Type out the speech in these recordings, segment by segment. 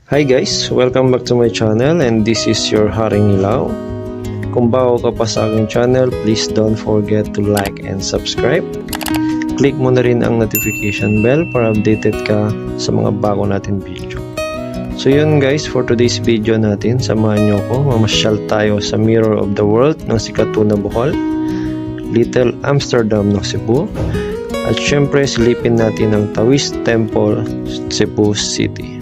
Hi guys! Welcome back to my channel and this is your Haring Hilaw. Kung bago ka pa sa aking channel, please don't forget to like and subscribe. Click mo na rin ang notification bell para updated ka sa mga bago natin video. So yun guys, for today's video natin, samahan nyo ko, mamasyal tayo sa Mirror of the World ng sikat na Bohol, Little Amsterdam of Cebu, at syempre silipin natin ang Taoist Temple, Cebu City.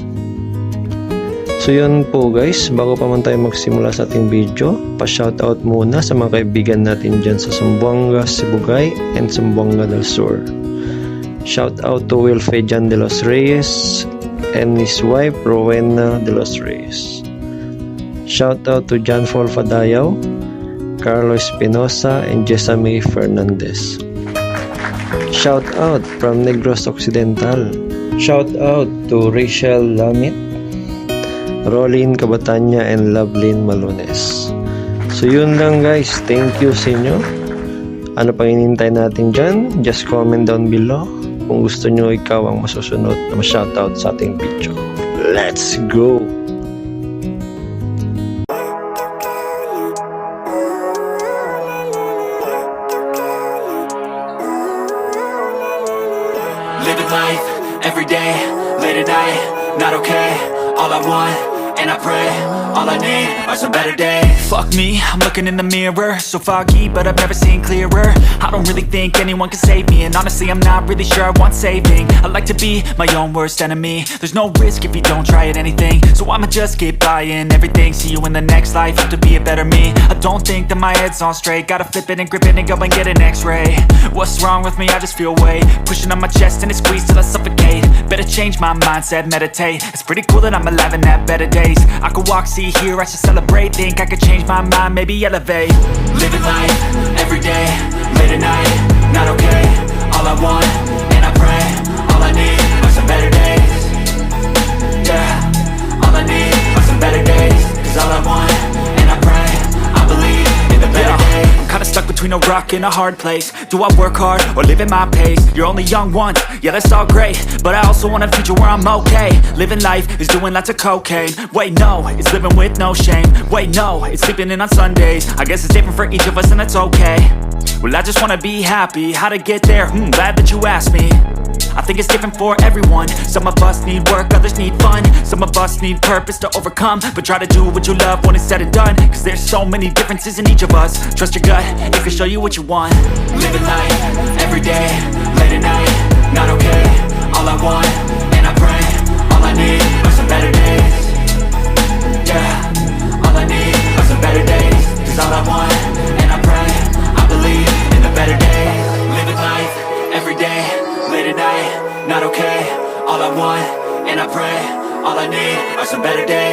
So yun po guys, bago pa man tayo magsimula sa ating video, pa-shoutout muna sa mga kaibigan natin dyan sa Zamboanga, Sibugay, and Zamboanga del Sur. Shoutout to Wilfejan de los Reyes and his wife Rowena de los Reyes. Shoutout to John Paul Fadayaw, Carlos Espinosa, and Jessamay Fernandez. Shoutout from Negros Occidental. Shoutout to Rachel Lamit, Rolin Cabatanya, and Lovelyn Malones. So yun lang guys, thank you sa inyo. Ano pang hinihintay natin dyan? Just comment down below kung gusto nyo ikaw ang masusunod na ma-shoutout sa ating video. Let's go! Living life, everyday, late at night, not okay. All I want, and I pray, all I need are some better days. Fuck me, I'm looking in the mirror, so foggy, but I've never seen clearer. I don't really think anyone can save me, and honestly I'm not really sure I want saving. I like to be my own worst enemy. There's no risk if you don't try at anything, so I'ma just keep buying everything. See you in the next life, have to be a better me. I don't think that my head's on straight, gotta flip it and grip it and go and get an x-ray. What's wrong with me? I just feel weight pushing on my chest and it squeezes till I suffocate. Better change my mindset, meditate. It's pretty cool that I'm alive and have better days. I could walk, see, hear, I should celebrate. Think I could change my mind, maybe elevate. Living life, everyday, late at night, not okay. All I want, and I pray, all I need are some better days. Yeah, all I need are some better days. Cause all I want, and I pray, I believe in the better days. I'm kinda stuck between a rock and a hard place. Do I work hard or live at my pace? You're only young once, yeah that's all great, but I also want a future where I'm okay. Living life is doing lots of cocaine. Wait no, it's living with no shame. Wait no, it's sleeping in on Sundays. I guess it's different for each of us and that's okay. Well I just wanna be happy, how to get there? Glad that you asked me. I think it's different for everyone. Some of us need work, others need fun. Some of us need purpose to overcome. But try to do what you love when it's said and done. Cause there's so many differences in each of us. Trust your gut, it can show you what you want. Living life, everyday, late at night, not okay. All I want, and I pray, all I need are some better days. Yeah, all I need are some better days. Cause all I want, and I pray, I believe in the better days. Living life, everyday, late at night, not okay. All I want, and I pray, all I need are some better days.